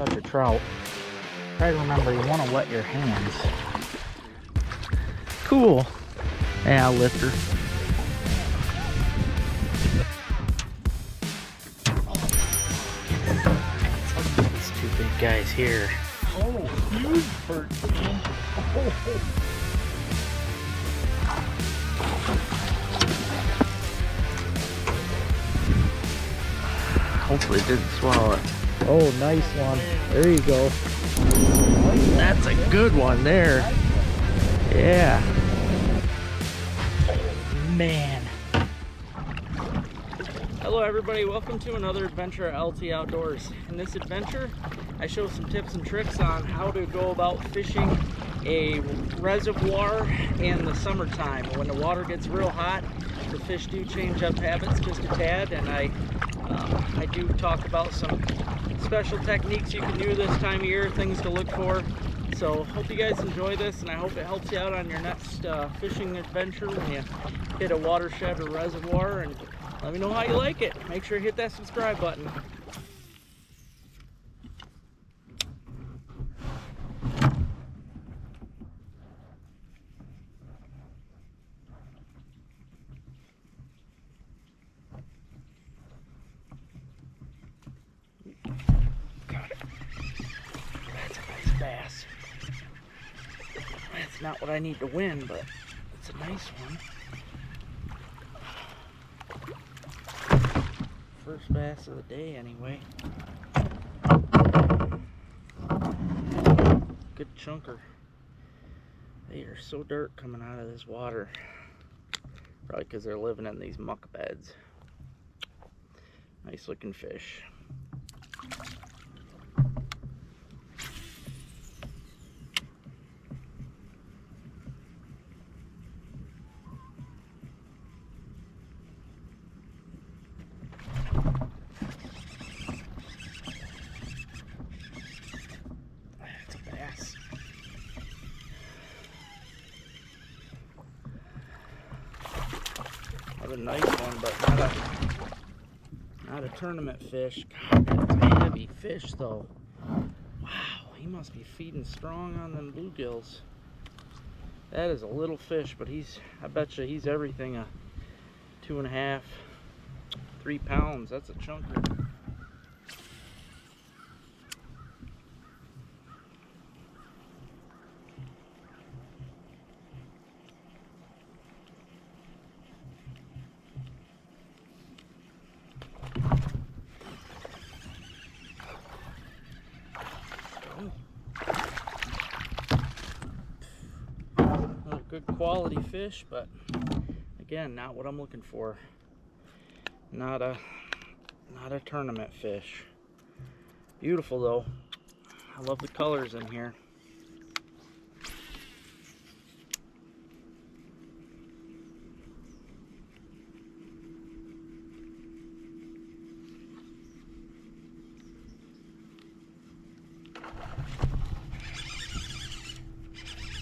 catch a trout, try to remember you want to wet your hands. Cool. Yeah, I'll lift her. These two big guys here. Oh, huge perch, man. Oh. Hopefully it didn't swallow it. Oh, nice one. There you go. That's a good one there. Yeah. Man. Hello everybody, welcome to another adventure at LT Outdoors. In this adventure, I show some tips and tricks on how to go about fishing a reservoir in the summertime. When the water gets real hot, the fish do change up habits just a tad, and I do talk about some special techniques you can do this time of year, things to look for. So hope you guys enjoy this, and I hope it helps you out on your next fishing adventure when you hit a watershed or reservoir, and let me know how you like it. Make sure you hit that subscribe button. Got it. That's a nice bass. That's not what I need to win, but it's a nice one. First bass of the day anyway. Good chunker. They are so dirt coming out of this water. Probably because they're living in these muck beds. Nice looking fish. Another nice one, but not a tournament fish. God, that's a heavy fish though. Wow, he must be feeding strong on them bluegills. That is a little fish, but I bet you he's everything 2.5, 3 pounds. That's a chunker. Good quality fish, but again, not what I'm looking for. Not a tournament fish. Beautiful though. I love the colors in here.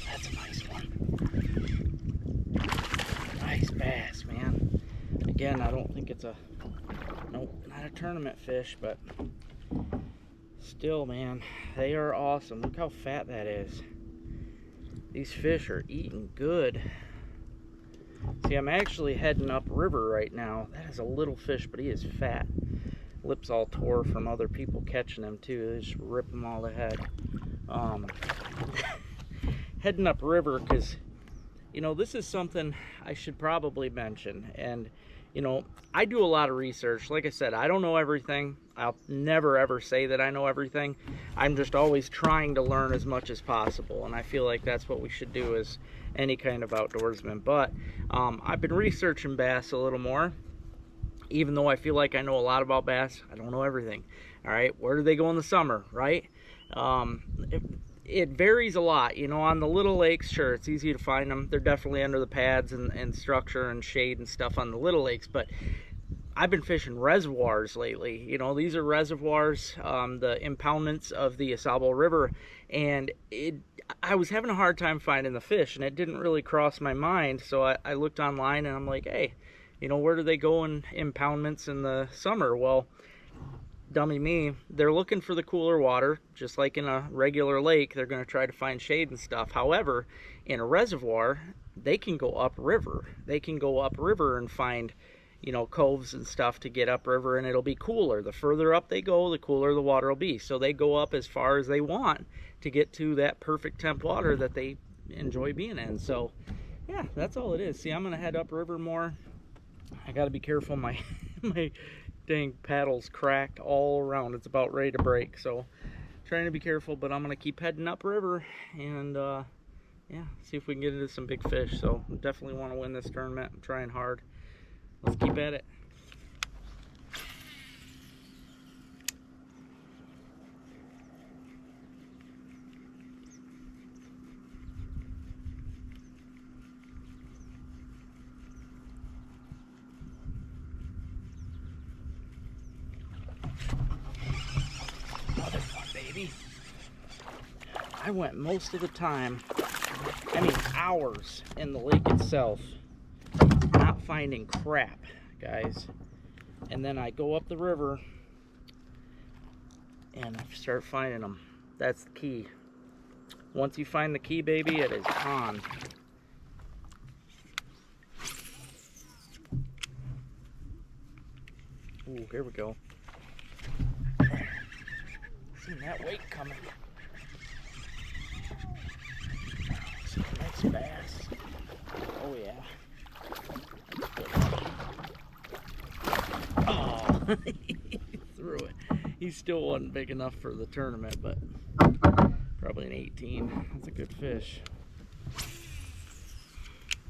That's a nice one. Nice bass, man. Again, I don't think it's nope, not a tournament fish, but still, man, they are awesome. Look how fat that is. These fish are eating good. See, I'm actually heading up river right now. That is a little fish, but he is fat. Lips all tore from other people catching him too. They just rip them all to head. Heading up river because, you know, this is something I should probably mention. And, you know, I do a lot of research. Like I said, I don't know everything. I'll never ever say that I know everything. I'm just always trying to learn as much as possible. And I feel like that's what we should do as any kind of outdoorsman. But I've been researching bass a little more. Even though I feel like I know a lot about bass, I don't know everything. All right, where do they go in the summer, right? It varies a lot, you know. On the little lakes, sure, it's easy to find them. They're definitely under the pads and structure and shade and stuff on the little lakes, but I've been fishing reservoirs lately. You know, these are reservoirs, the impoundments of the Asabo River, and I was having a hard time finding the fish, and it didn't really cross my mind, so I looked online, and I'm like, hey, you know, where do they go in impoundments in the summer? Well, dummy me, they're looking for the cooler water, just like in a regular lake. They're going to try to find shade and stuff. However, in a reservoir, they can go upriver. They can go upriver and find, you know, coves and stuff to get upriver, and it'll be cooler. The further up they go, the cooler the water will be. So they go up as far as they want to get to that perfect temp water that they enjoy being in. So yeah, that's all it is. See, I'm going to head upriver more. I got to be careful. My dang paddle's cracked all around. It's about ready to break, so trying to be careful, but I'm gonna keep heading upriver and yeah, see if we can get into some big fish. So definitely want to win this tournament. I'm trying hard. Let's keep at it. I went most of the time, I mean hours, in the lake itself, not finding crap, guys. And then I go up the river and I start finding them. That's the key. Once you find the key, baby, it is on. Ooh, here we go. Seen that weight coming. Nice bass. Oh yeah. Oh, he threw it. He still wasn't big enough for the tournament, but probably an 18. That's a good fish.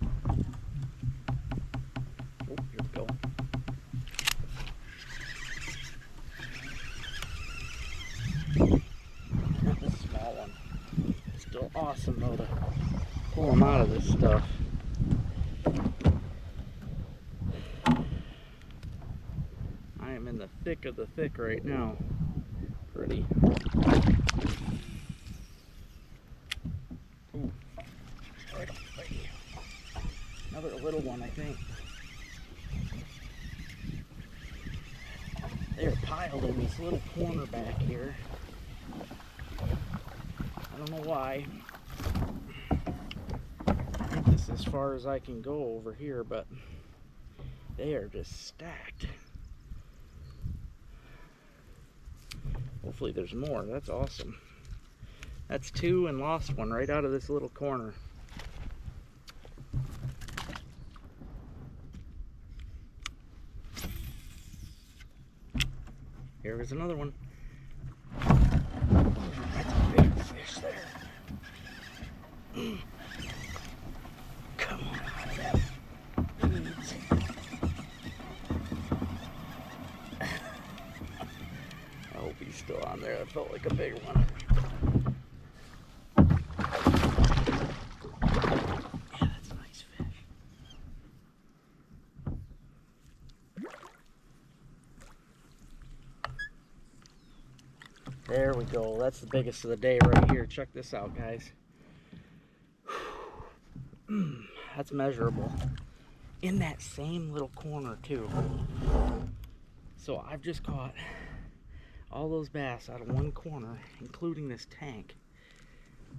Oh, here we go. This small one. Still awesome though to pull them out of this stuff. I am in the thick of the thick right now. Pretty. Ooh. Right here. Another little one, I think. They're piled in this little corner back here. I don't know why. I think this is as far as I can go over here, but they are just stacked. Hopefully there's more. That's awesome. That's two and lost one right out of this little corner. Here is another one. That's a big fish there. Come on out of that. I hope he's still on there. That felt like a big one. Yeah, that's a nice fish. There we go. That's the biggest of the day right here. Check this out, guys. That's measurable. In that same little corner, too. So I've just caught all those bass out of one corner, including this tank.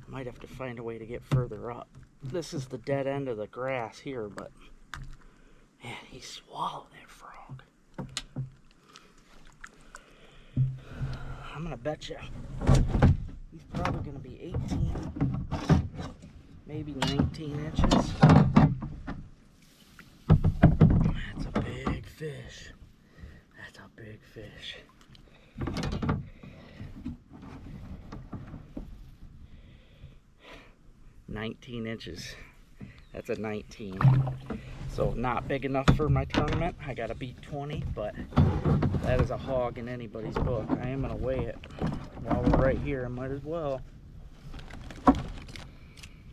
I might have to find a way to get further up. This is the dead end of the grass here, but man, he swallowed that frog. I'm gonna bet you he's probably gonna be 18, maybe 19 inches. That's a big fish. That's a big fish. $19 inches. That's a 19. So not big enough for my tournament. I gotta beat 20, but that is a hog in anybody's book. I am gonna weigh it while we're right here. I might as well.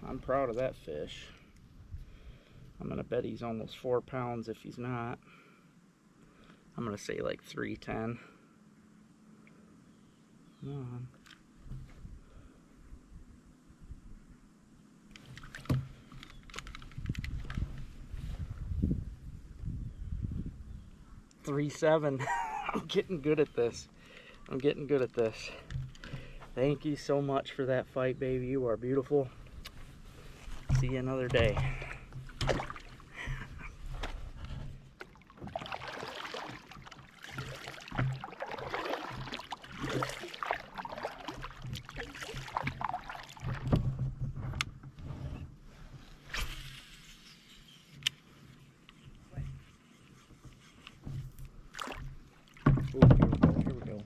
I'm proud of that fish. I'm gonna bet he's almost 4 pounds if he's not. I'm gonna say like 310. Come on. $3.7. I'm getting good at this. I'm getting good at this. Thank you so much for that fight, baby. You are beautiful. See you another day. Here we go.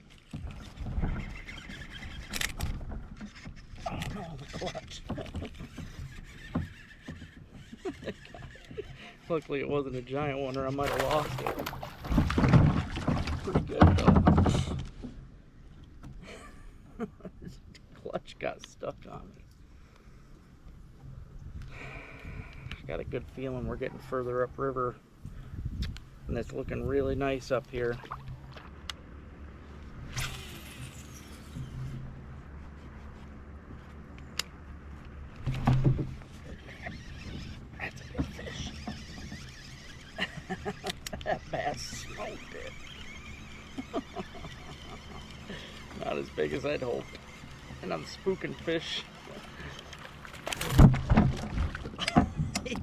Oh no, the clutch. Luckily it wasn't a giant one or I might have lost it. Pretty good though. The clutch got stuck on me. Got a good feeling we're getting further upriver. And it's looking really nice up here. That's a big fish. That bass smoked it. Not as big as I'd hoped. And I'm spooking fish. He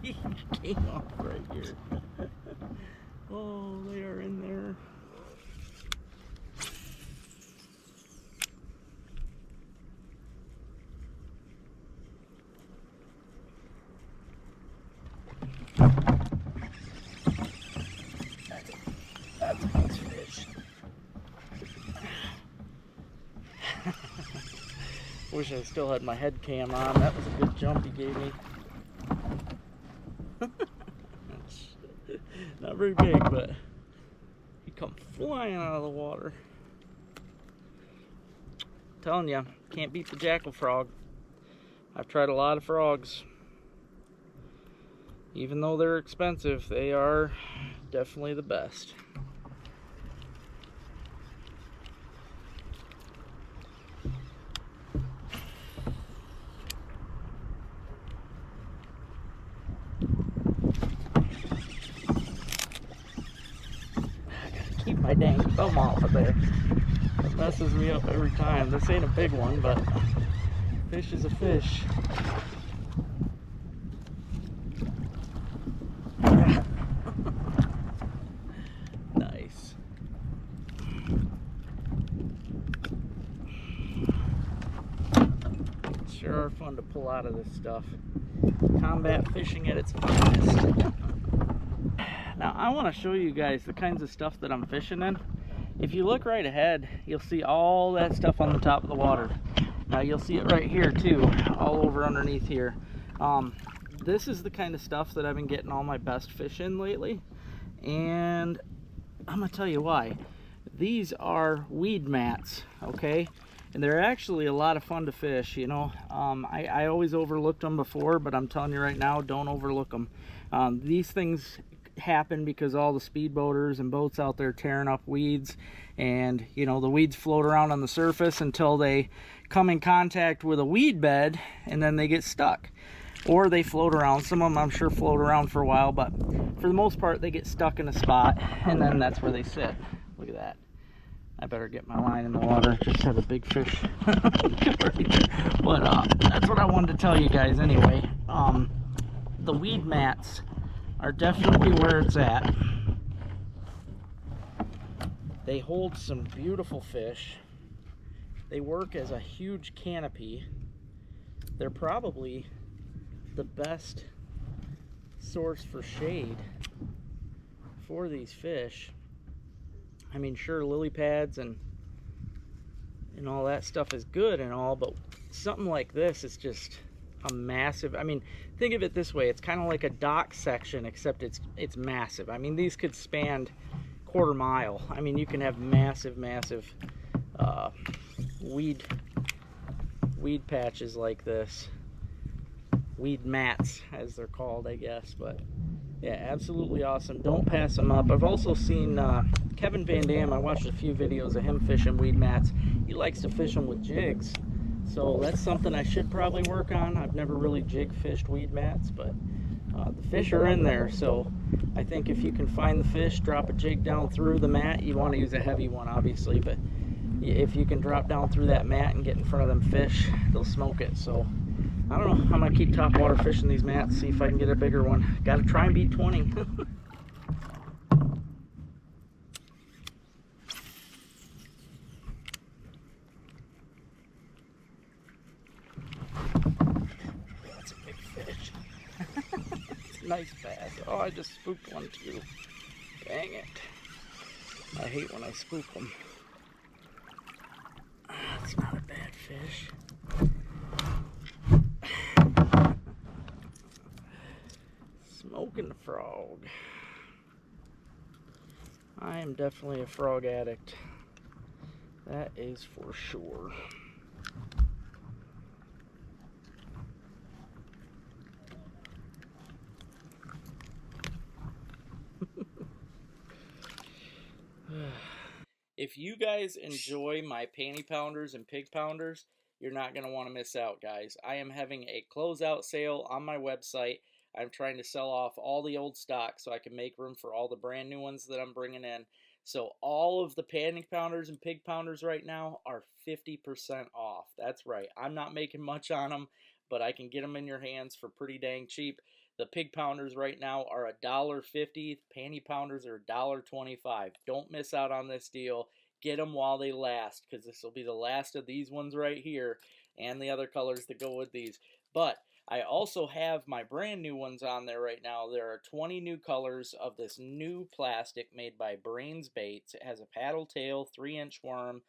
came off right here. Oh, they are in there. That's a nice fish. Wish I still had my head cam on. That was a good jump he gave me. Not very big, but he come flying out of the water. I'm telling you, can't beat the jackal frog. I've tried a lot of frogs. Even though they're expensive, they are definitely the best. Keep my dang thumb off of there. It messes me up every time. This ain't a big one, but fish is a fish. Nice. Sure are fun to pull out of this stuff. Combat fishing at its finest. Now I want to show you guys the kinds of stuff that I'm fishing in. If you look right ahead, you'll see all that stuff on the top of the water. Now you'll see it right here too, all over underneath here. This is the kind of stuff that I've been getting all my best fish in lately. And I'm gonna tell you why. These are weed mats, okay? And they're actually a lot of fun to fish, you know. I always overlooked them before, but I'm telling you right now, don't overlook them. These things happen because all the speedboaters and boats out there tearing up weeds, and you know, the weeds float around on the surface until they come in contact with a weed bed and then they get stuck, or they float around. Some of them I'm sure float around for a while, but for the most part they get stuck in a spot and then that's where they sit. Look at that. I better get my line in the water. Just had a big fish. But that's what I wanted to tell you guys anyway. The weed mats are definitely where it's at. They hold some beautiful fish. They work as a huge canopy. They're probably the best source for shade for these fish. I mean, sure, lily pads and all that stuff is good and all, but something like this is just a massive, I mean, think of it this way, it's kind of like a dock section, except it's massive. I mean, these could span quarter mile. I mean, you can have massive weed patches like this, weed mats as they're called, I guess. But yeah, absolutely awesome. Don't pass them up. I've also seen Kevin Van Dam. I watched a few videos of him fishing weed mats. He likes to fish them with jigs. So that's something I should probably work on. I've never really jig fished weed mats, but the fish are in there. So I think if you can find the fish, drop a jig down through the mat. You want to use a heavy one, obviously, but if you can drop down through that mat and get in front of them fish, they'll smoke it. So I don't know, I'm gonna keep topwater fishing these mats, see if I can get a bigger one. Gotta try and beat 20. That's a big fish. Nice bass. Oh, I just spooked one too. Dang it. I hate when I spook them. That's not a bad fish. Smoking the frog. I am definitely a frog addict. That is for sure. If you guys enjoy my panty pounders and pig pounders, you're not going to want to miss out, guys. I am having a closeout sale on my website. I'm trying to sell off all the old stock so I can make room for all the brand new ones that I'm bringing in. So all of the panty pounders and pig pounders right now are 50% off. That's right. I'm not making much on them, but I can get them in your hands for pretty dang cheap. The pig pounders right now are $1.50. Panty pounders are $1.25. Don't miss out on this deal. Get them while they last, because this will be the last of these ones right here and the other colors that go with these. But I also have my brand new ones on there right now. There are 20 new colors of this new plastic made by Brains Baits. It has a paddle tail, 3-inch worm,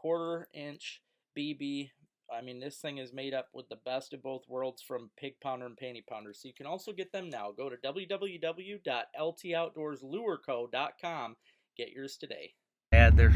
1/4 inch BB. I mean, this thing is made up with the best of both worlds from Pig Pounder and Panty Pounder. So you can also get them now. Go to www.ltoutdoorslureco.com. Get yours today. Their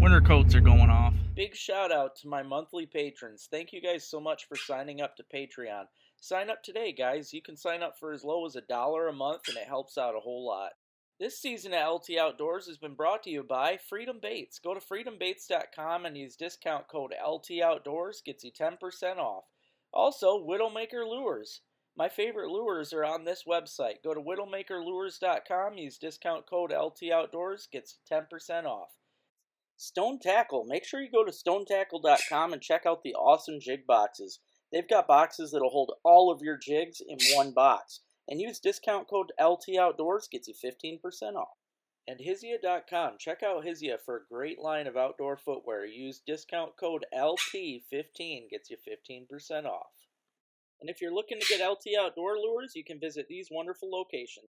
winter coats are going off. Big shout out to my monthly patrons. Thank you guys so much for signing up to Patreon. Sign up today, guys. You can sign up for as low as $1 a month, and it helps out a whole lot. This season at LT Outdoors has been brought to you by Freedom Baits. Go to freedombaits.com and use discount code LT Outdoors. Gets you 10% off. Also, Widowmaker Lures. My favorite lures are on this website. Go to widowmakerlures.com, use discount code LT Outdoors. Gets you 10% off. Stone Tackle. Make sure you go to stonetackle.com and check out the awesome jig boxes. They've got boxes that'll hold all of your jigs in one box. And use discount code LT Outdoors, gets you 15% off. And Hizia.com. Check out Hizia for a great line of outdoor footwear. Use discount code LT15, gets you 15% off. And if you're looking to get LT Outdoor lures, you can visit these wonderful locations.